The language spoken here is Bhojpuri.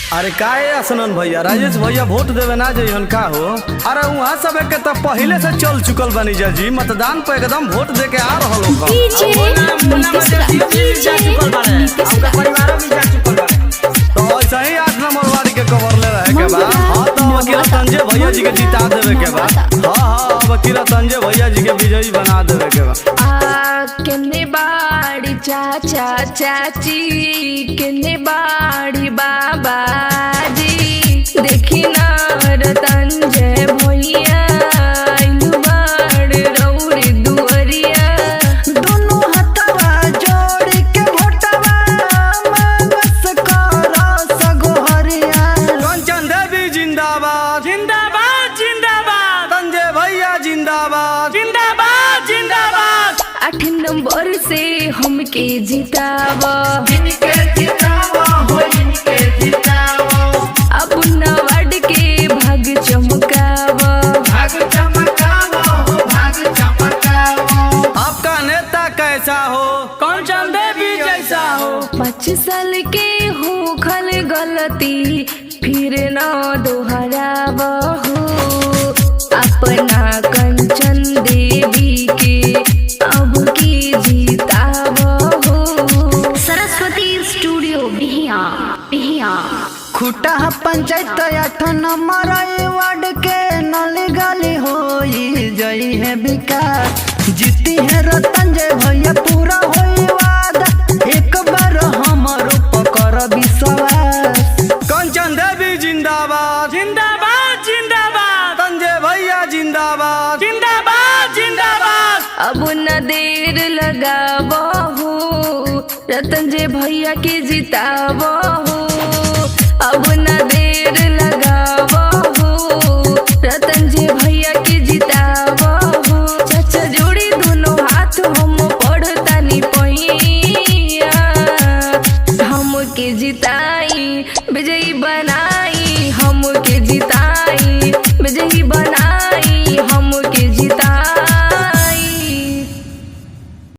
अरे का है आसनन भैया, राजेश भैया वोट देवे ना जइहन का हो। अरे वहाँ सब के तो पहले से चल चुकल बनी जी, मतदान पे एकदम वोट दे के आ रहल हो। तो ऐसा ही 8 नंबर वाली के कवर ले रहे के बा। हाँ तो वकील संजय भैया जी के जिता देवे के बा। हाँ वकील संजय भैया जी के विजयी बना देवे के बा। केने बाड़ी चाचा चाची, केने बाड़ी बाबा जी, देखी ना रतंजय भैया आइलु बाड़ रौरी दुअरिया। दोनों हथवा जोड़ के भोटवा मांगस करो सगोहरिया। कंचन देवी जिंदाबाद जिंदाबाद जिंदाबाद, संजय भैया जिंदाबाद जिंदाबाद जिंदाबाद। 8 नंबर से हमके जितावा, अब नवाड के भाग चमकावा। आपका नेता कैसा हो, कंचन देवी जैसा हो। 5 साल के हो खल गलती फिर न दोहरावा हो। अपना कंचन देवी के अब की जीतावा हो। सरस्वती स्टूडियो बिहिया बिहिया। खुटा पंचायत 8 नंबर वार्ड के नल गली हो जई है विकास। जीती है रतंजय भैया पूरा होई वादा, एक बार हमारो पकड़ विश्वास। कंचन देवी जिंदाबाद जिंदाबाद जिंदाबाद, संजय भैया जिंदाबाद जिंदाबाद जिंदाबाद। अब न देर लगावो हो, रतंजय भैया के जितावो